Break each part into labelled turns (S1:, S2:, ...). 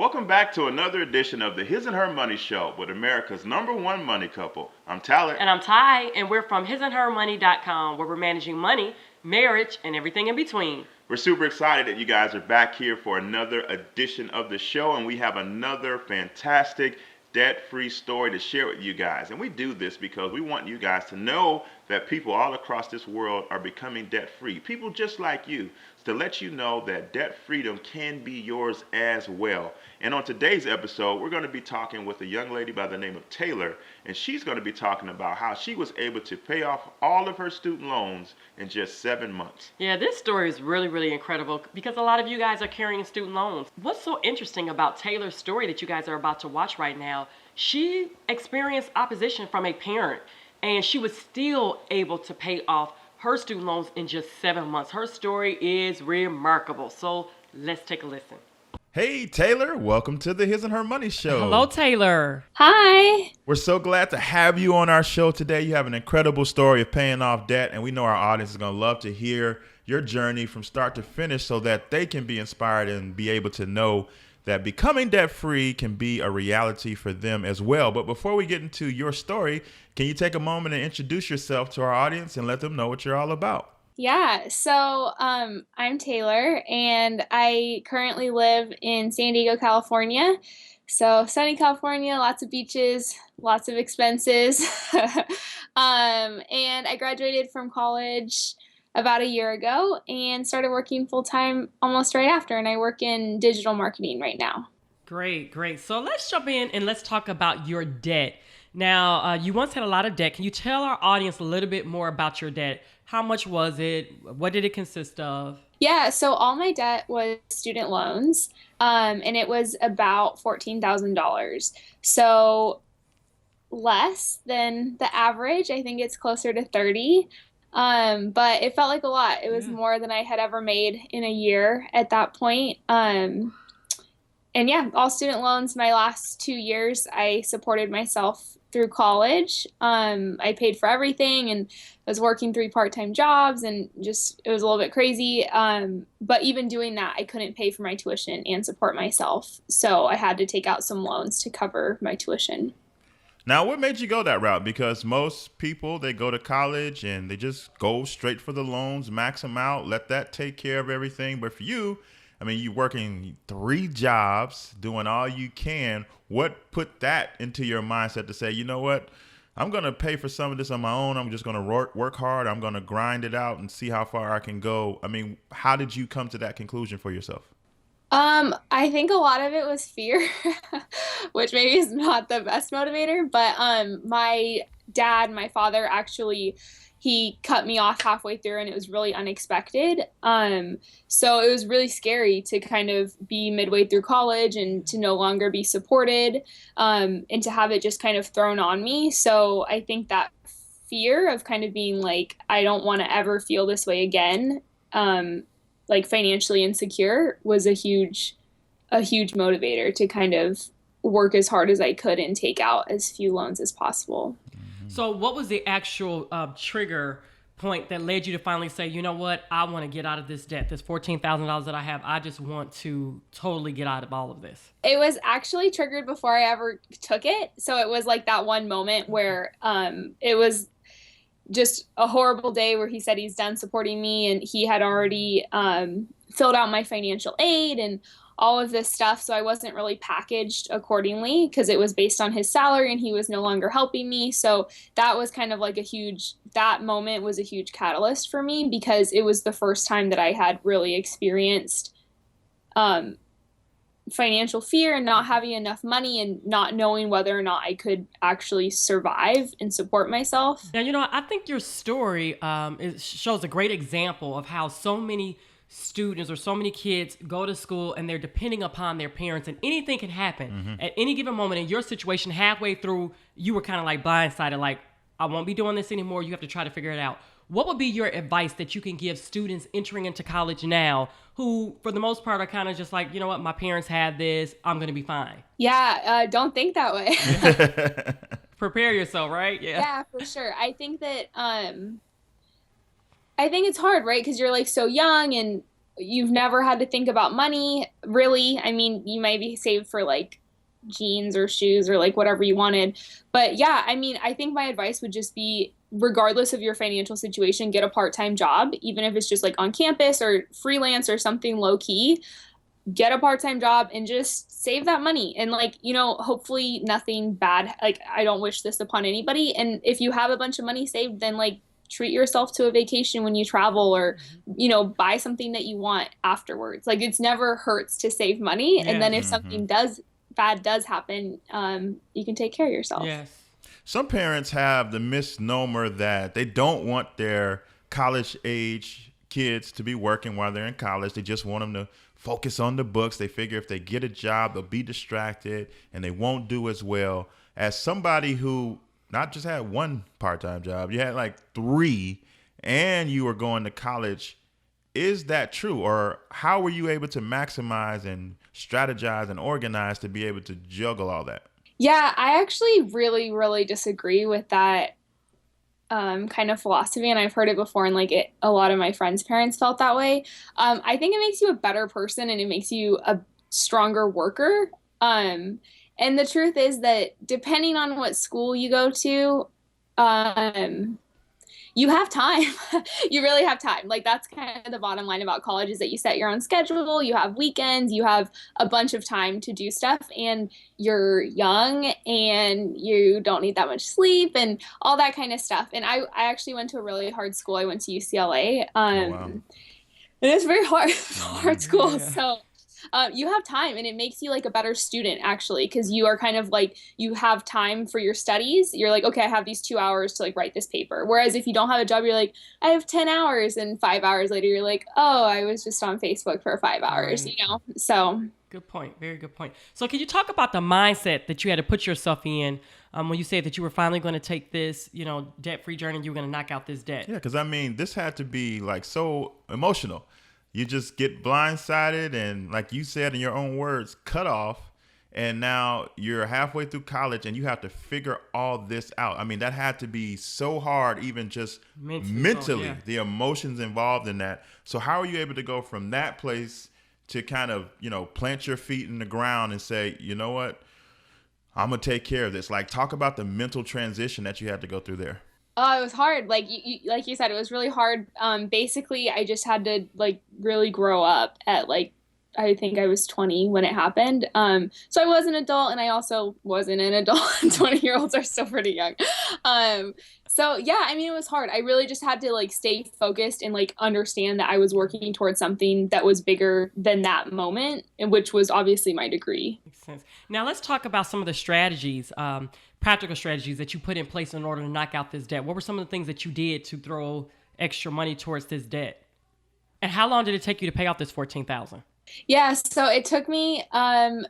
S1: Welcome back to another edition of the His and Her Money Show with America's #1 money couple. I'm Tyler.
S2: And I'm Ty, and we're from hisandhermoney.com, where we're managing money, marriage, and everything in between.
S1: We're super excited that you guys are back here for another edition of the show, and we have another fantastic debt-free story to share with you guys. And we do this because we want you guys to know that people all across this world are becoming debt-free. People just like you, to let you know that debt freedom can be yours as well. And on today's episode, we're going to be talking with a young lady by the name of Taylor, and she's going to be talking about how she was able to pay off all of her student loans in just 7 months.
S2: Yeah, this story is really, really incredible because a lot of you guys are carrying student loans. What's so interesting about Taylor's story that you guys are about to watch right now, she experienced opposition from a parent, and she was still able to pay off her student loans in just 7 months. Her story is remarkable. So let's take a listen.
S1: Hey, Taylor, welcome to the His and Her Money Show.
S2: Hello, Taylor.
S3: Hi.
S1: We're so glad to have you on our show today. You have an incredible story of paying off debt, and we know our audience is going to love to hear your journey from start to finish so that they can be inspired and be able to know that becoming debt-free can be a reality for them as well. But before we get into your story, can you take a moment and introduce yourself to our audience and let them know what you're all about?
S3: Yeah, so I'm Taylor, and I currently live in San Diego, California. So sunny California, lots of beaches, lots of expenses. And I graduated from college about a year ago and started working full-time almost right after, and I work in digital marketing right now.
S2: Great, great. So let's jump in and let's talk about your debt. Now, you once had a lot of debt. Can you tell our audience a little bit more about your debt? How much was it? What did it consist of?
S3: Yeah, so all my debt was student loans, and it was about $14,000. So less than the average. I think it's closer to 30. But it felt like a lot. It was more than I had ever made in a year at that point. And yeah, all student loans. My last 2 years, I supported myself through college. I paid for everything and was working 3 part-time jobs, and just, it was a little bit crazy. But even doing that, I couldn't pay for my tuition and support myself. So I had to take out some loans to cover my tuition.
S1: Now, what made you go that route? Because most people, they go to college and they just go straight for the loans, max them out, let that take care of everything. But for you, I mean, you're working 3 jobs, doing all you can. What put that into your mindset to say, you know what, I'm going to pay for some of this on my own. I'm just going to work hard. I'm going to grind it out and see how far I can go. I mean, how did you come to that conclusion for yourself?
S3: I think a lot of it was fear, which maybe is not the best motivator, but my dad, my father, actually, he cut me off halfway through, and it was really unexpected. So it was really scary to kind of be midway through college and to no longer be supported, and to have it just kind of thrown on me. So I think that fear of kind of being like, I don't want to ever feel this way again, like financially insecure, was a huge motivator to kind of work as hard as I could and take out as few loans as possible.
S2: So what was the actual trigger point that led you to finally say, you know what, I want to get out of this debt, this $14,000 that I have. I just want to totally get out of all of this?
S3: It was actually triggered before I ever took it. So it was like that one moment where it was just a horrible day where he said he's done supporting me, and he had already filled out my financial aid and all of this stuff. So I wasn't really packaged accordingly because it was based on his salary and he was no longer helping me. So that was kind of like that moment was a huge catalyst for me, because it was the first time that I had really experienced financial fear and not having enough money and not knowing whether or not I could actually survive and support myself.
S2: Now, you know, I think your story shows a great example of how so many students or so many kids go to school and they're depending upon their parents, and anything can happen at any given moment. In your situation, halfway through, you were kind of like blindsided, like, I won't be doing this anymore. You have to try to figure it out. What would be your advice that you can give students entering into college now who, for the most part, are kind of just like, you know what, my parents had this, I'm going to be fine?
S3: Yeah, don't think that way.
S2: Prepare yourself, right?
S3: Yeah, for sure. I think that I think it's hard, right? Because you're like so young, and you've never had to think about money, really. I mean, you might be saved for like jeans or shoes or like whatever you wanted. But yeah, I mean, I think my advice would just be, regardless of your financial situation, get a part-time job, even if it's just like on campus or freelance or something low key. Get a part-time job and just save that money. And like, hopefully nothing bad. Like, I don't wish this upon anybody. And if you have a bunch of money saved, then like treat yourself to a vacation when you travel, or buy something that you want afterwards. Like, it's never hurts to save money. And then
S2: Yes.
S3: if something does happen, you can take care of yourself.
S2: Yes.
S1: Some parents have the misnomer that they don't want their college age kids to be working while they're in college. They just want them to focus on the books. They figure if they get a job, they'll be distracted and they won't do as well. As somebody who not just had one part-time job, you had like 3, and you were going to college. Is that true? Or how were you able to maximize and strategize and organize to be able to juggle all that?
S3: Yeah, I actually really, really disagree with that kind of philosophy, and I've heard it before, and like a lot of my friends' parents felt that way. I think it makes you a better person and it makes you a stronger worker. And the truth is that depending on what school you go to, um, you have time. You really have time. Like, that's kind of the bottom line about college, is that you set your own schedule, you have weekends, you have a bunch of time to do stuff, and you're young and you don't need that much sleep and all that kind of stuff. And I actually went to a really hard school. I went to UCLA.
S1: Oh, wow.
S3: And it's very hard, hard school.
S2: Yeah.
S3: So you have time, and it makes you like a better student, actually, because you are kind of like, you have time for your studies. You're like, okay, I have these 2 hours to like write this paper. Whereas if you don't have a job, you're like, I have 10 hours, and 5 hours later, you're like, oh, I was just on Facebook for 5 hours,
S2: Right.
S3: So
S2: Good point. Very good point. So, can you talk about the mindset that you had to put yourself in when you said that you were finally going to take this, debt-free journey? You were going to knock out this debt.
S1: Yeah, because I mean, this had to be like so emotional. You just get blindsided and, like you said in your own words, cut off. And now you're halfway through college and you have to figure all this out. I mean, that had to be so hard, even just mentally,
S2: yeah.
S1: the emotions involved in that. So, how are you able to go from that place to kind of, plant your feet in the ground and say, you know what, I'm going to take care of this? Like, talk about the mental transition that you had to go through there.
S3: Oh, it was hard. Like you said, it was really hard. Basically, I just had to like really grow up at like, I think I was 20 when it happened. So I was an adult, and I also wasn't an adult. 20-year-olds are still pretty young. So yeah, I mean, it was hard. I really just had to like stay focused and like understand that I was working towards something that was bigger than that moment, and which was obviously my degree.
S2: Makes sense. Now, let's talk about some of the strategies, practical strategies that you put in place in order to knock out this debt. What were some of the things that you did to throw extra money towards this debt? And how long did it take you to pay off this $14,000?
S3: Yeah, so it took me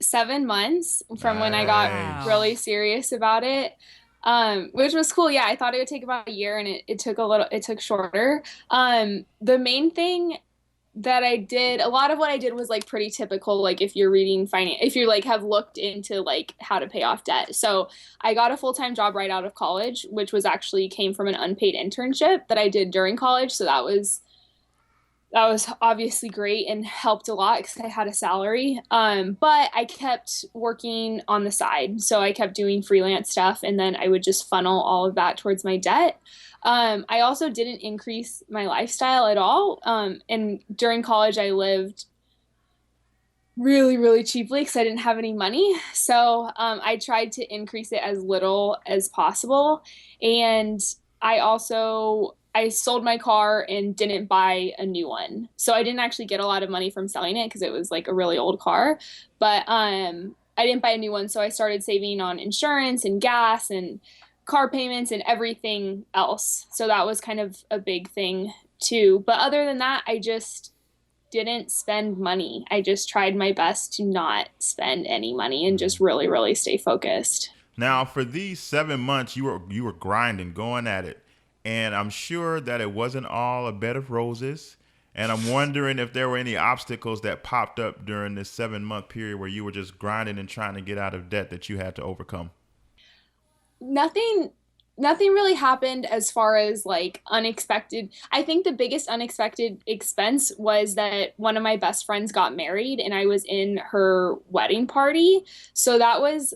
S3: 7 months from when I got
S1: Nice.
S3: really serious about it. Which was cool. Yeah, I thought it would take about a year, and it took shorter. The main thing that I did, a lot of what I did was like pretty typical, like if you're reading finance, if you like have looked into like how to pay off debt. So I got a full-time job right out of college, which was actually came from an unpaid internship that I did during college. So that was obviously great and helped a lot because I had a salary. But I kept working on the side. So I kept doing freelance stuff, and then I would just funnel all of that towards my debt. I also didn't increase my lifestyle at all. And during college, I lived really, really cheaply because I didn't have any money. So I tried to increase it as little as possible. And I sold my car and didn't buy a new one. So I didn't actually get a lot of money from selling it because it was like a really old car. But I didn't buy a new one. So I started saving on insurance and gas and car payments and everything else. So that was kind of a big thing too. But other than that, I just didn't spend money. I just tried my best to not spend any money and just really, really stay focused.
S1: Now, for these 7 months, you were grinding, going at it, and I'm sure that it wasn't all a bed of roses. And I'm wondering if there were any obstacles that popped up during this 7 month period where you were just grinding and trying to get out of debt that you had to overcome.
S3: Nothing nothing really happened as far as like unexpected. I think the biggest unexpected expense was that one of my best friends got married and I was in her wedding party. So that was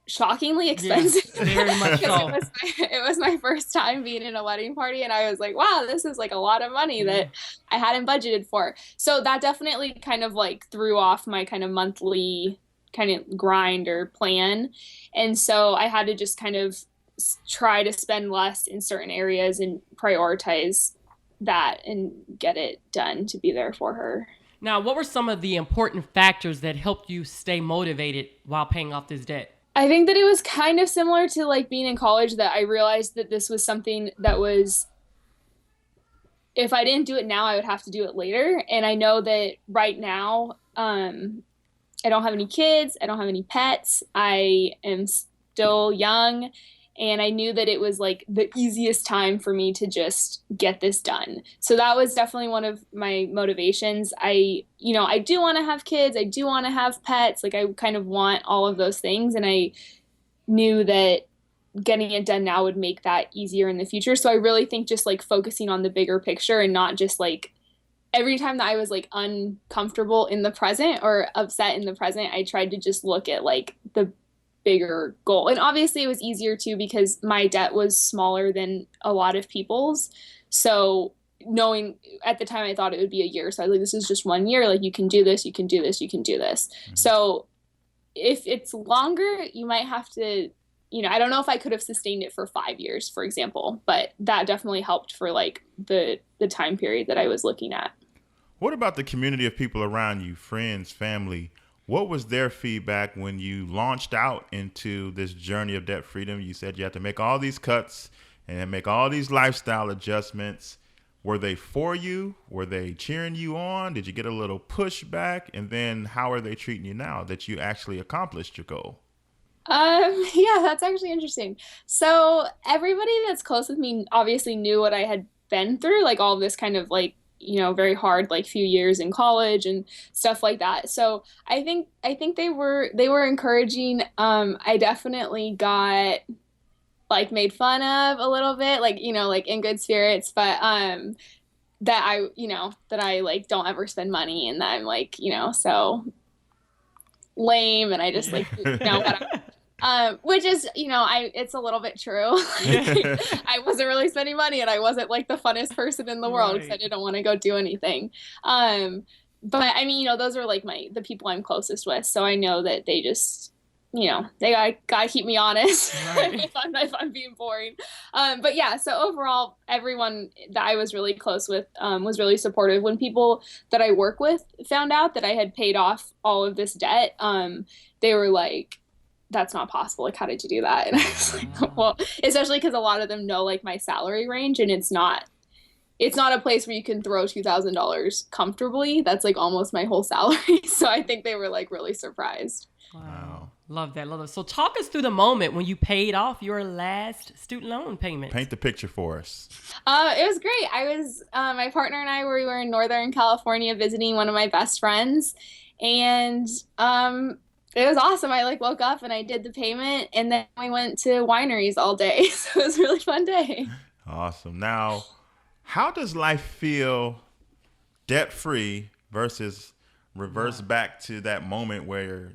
S3: shockingly
S2: Yeah,
S3: expensive
S2: very much
S3: because
S2: so.
S3: it was my first time being in a wedding party and I was like, wow, this is like a lot of money
S2: Yeah.
S3: that I hadn't budgeted for. So that definitely kind of like threw off my kind of monthly kind of grind or plan. And so I had to just kind of try to spend less in certain areas and prioritize that and get it done to be there for her.
S2: Now, what were some of the important factors that helped you stay motivated while paying off this debt?
S3: I think that it was kind of similar to like being in college that I realized that this was something that was, if I didn't do it now, I would have to do it later. And I know that right now, I don't have any kids, I don't have any pets, I am still young. And I knew that it was like the easiest time for me to just get this done. So that was definitely one of my motivations. I do want to have kids, I do want to have pets. Like I kind of want all of those things. And I knew that getting it done now would make that easier in the future. So I really think just like focusing on the bigger picture and not just like every time that I was like uncomfortable in the present or upset in the present, I tried to just look at like the bigger goal. And obviously it was easier too because my debt was smaller than a lot of people's. So knowing at the time I thought it would be a year. So I was like, this is just 1 year. Like you can do this, you can do this, you can do this. So if it's longer, you might have to, I don't know if I could have sustained it for 5 years, for example, but that definitely helped for like the time period that I was looking at.
S1: What about the community of people around you, friends, family? What was their feedback when you launched out into this journey of debt freedom? You said you had to make all these cuts and make all these lifestyle adjustments. Were they for you? Were they cheering you on? Did you get a little pushback? And then how are they treating you now that you actually accomplished your goal?
S3: Yeah, that's actually interesting. So everybody that's close with me obviously knew what I had been through, like all of this kind of like, very hard like few years in college and stuff like that. So I think they were encouraging. I definitely got like made fun of a little bit, like, like in good spirits, but that I like don't ever spend money and that I'm like, so lame and I just like, what which is, it's a little bit true. I wasn't really spending money and I wasn't like the funnest person in the world because I
S2: Right.
S3: didn't want to go do anything. But I mean, those are like the people I'm closest with. So I know that they just, they gotta keep me honest
S2: Right.
S3: if I'm being boring. But yeah, so overall, everyone that I was really close with was really supportive. When people that I work with found out that I had paid off all of this debt, they were like, that's not possible. Like, how did you do that? And I was like, well, especially because a lot of them know like my salary range and it's not a place where you can throw $2,000 comfortably. That's like almost my whole salary. So I think they were like really surprised.
S2: Wow. Love that. Love that. So talk us through the moment when you paid off your last student loan payment.
S1: Paint the picture for us.
S3: It was great. My partner and we were in Northern California visiting one of my best friends, and it was awesome. I like woke up and I did the payment, and then we went to wineries all day. So it was a really fun day.
S1: Awesome. Now, how does life feel debt free versus reverse back to that moment where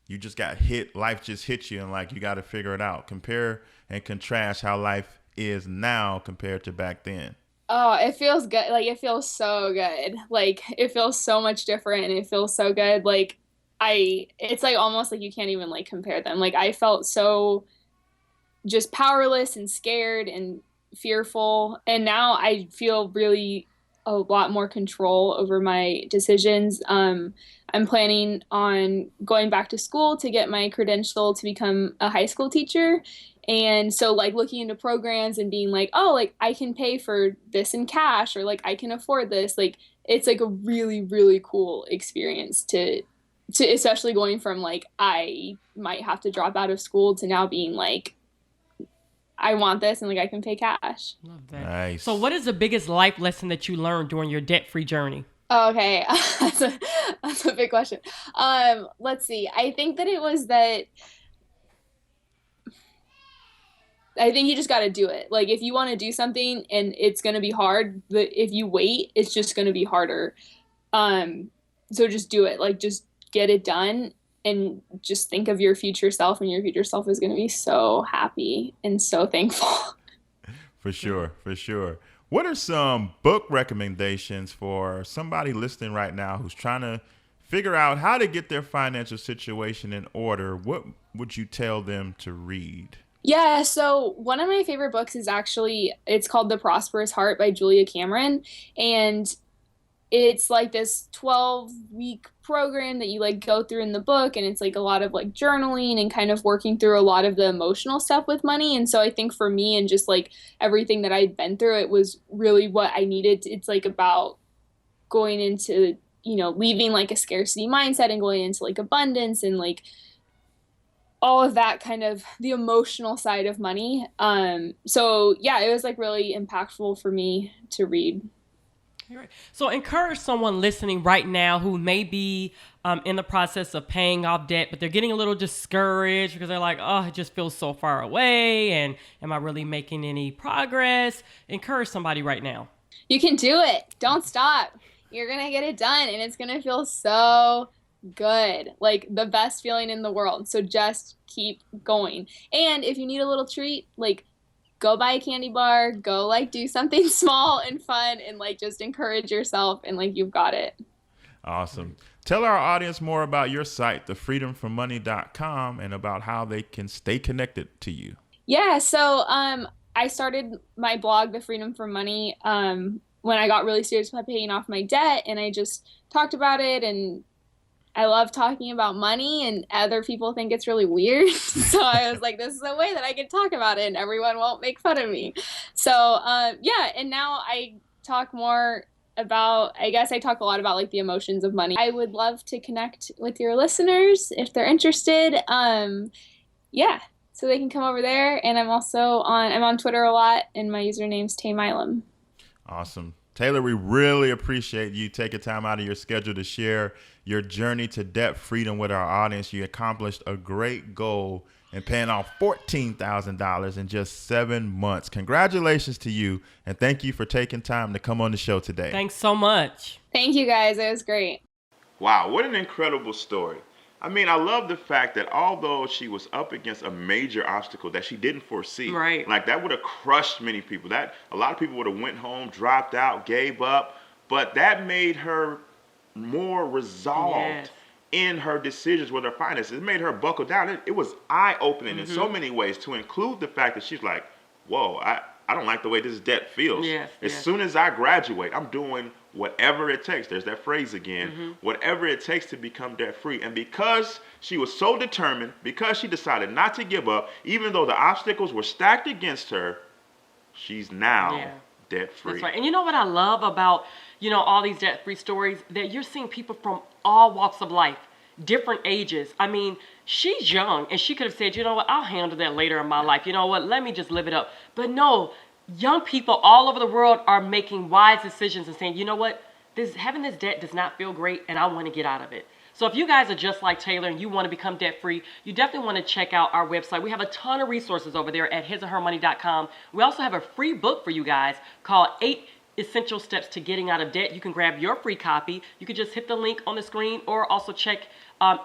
S1: you just got hit, life just hit you and like you got to figure it out? Compare and contrast how life is now compared to back then.
S3: Oh, it feels good. Like it feels so good. Like it feels so much different and it feels so good. Like it's like almost like you can't even like compare them. Like I felt so just powerless and scared and fearful. And now I feel really a lot more control over my decisions. I'm planning on going back to school to get my credential to become a high school teacher. And so like looking into programs and being like, oh, like I can pay for this in cash or like I can afford this. Like it's like a really, really cool experience to especially going from like I might have to drop out of school to now being like I want this and like I can pay cash.
S2: Love that.
S1: Nice.
S2: So what is the biggest life lesson that you learned during your debt-free journey?
S3: Oh, okay. That's a big question. Let's see. I think that it was that I think you just got to do it. Like if you want to do something and it's going to be hard, but if you wait, it's just going to be harder. Um, so just do it. Like just get it done and just think of your future self, and your future self is going to be so happy and so thankful.
S1: For sure, for sure. What are some book recommendations for somebody listening right now who's trying to figure out how to get their financial situation in order? What would you tell them to read?
S3: Yeah, so one of my favorite books is actually it's called The Prosperous Heart by Julia Cameron, and it's like this 12-week program that you like go through in the book, and it's like a lot of like journaling and kind of working through a lot of the emotional stuff with money. And so I think for me and just like everything that I've been through, it was really what I needed. It's like about going into, leaving like a scarcity mindset and going into like abundance and like all of that kind of the emotional side of money. So yeah, it was like really impactful for me to read.
S2: Right. So encourage someone listening right now who may be in the process of paying off debt, but they're getting a little discouraged because they're like, oh, it just feels so far away. And am I really making any progress? Encourage somebody right now.
S3: You can do it. Don't stop. You're going to get it done, and it's going to feel so good. Like the best feeling in the world. So just keep going. And if you need a little treat, like go buy a candy bar, go like do something small and fun, and like just encourage yourself, and like you've got it.
S1: Awesome. Tell our audience more about your site, thefreedomfrommoney.com, and about how they can stay connected to you.
S3: Yeah, so I started my blog, The Freedom from Money, when I got really serious about paying off my debt, and I just talked about it, and I love talking about money, and other people think it's really weird. So I was like, this is a way that I can talk about it and everyone won't make fun of me. So yeah, and now I talk more about, I guess I talk a lot about like the emotions of money. I would love to connect with your listeners if they're interested. Yeah, so they can come over there. And I'm on Twitter a lot, and my username's Tay Milam.
S1: Awesome. Taylor, we really appreciate you taking time out of your schedule to share your journey to debt freedom with our audience. You accomplished a great goal in paying off $14,000 in just 7 months. Congratulations to you, and thank you for taking time to come on the show today.
S2: Thanks so much.
S3: Thank you, guys. It was great.
S1: Wow, what an incredible story. I mean, I love the fact that although she was up against a major obstacle that she didn't foresee,
S2: right?
S1: Like that would have crushed many people. That a lot of people would have went home, dropped out, gave up, but that made her more resolved.
S2: Yes.
S1: In her decisions with her finances. It made her buckle down. It was eye-opening in so many ways, to include the fact that she's like, whoa, I don't like the way this debt feels.
S2: Yes,
S1: as soon as I graduate, I'm doing whatever it takes. There's that phrase again. Whatever it takes to become debt-free. And because she was so determined, because she decided not to give up, even though the obstacles were stacked against her, she's now debt-free.
S2: That's right. And you know what I love about, all these debt-free stories? That you're seeing people from all walks of life, different ages. I mean, she's young, and she could have said, you know what, I'll handle that later in my life. You know what, let me just live it up. But no, young people all over the world are making wise decisions and saying, you know what, having this debt does not feel great, and I want to get out of it. So if you guys are just like Taylor and you want to become debt-free, you definitely want to check out our website. We have a ton of resources over there at hisandhermoney.com. We also have a free book for you guys called 8 Essential Steps to Getting Out of Debt. You can grab your free copy. You can just hit the link on the screen or also check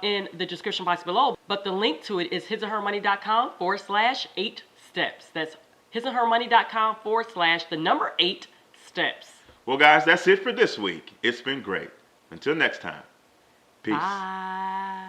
S2: in the description box below. But the link to it is hisandhermoney.com/8 steps. That's hisandhermoney.com/8 steps.
S1: Well, guys, that's it for this week. It's been great. Until next time. Peace.
S2: Bye.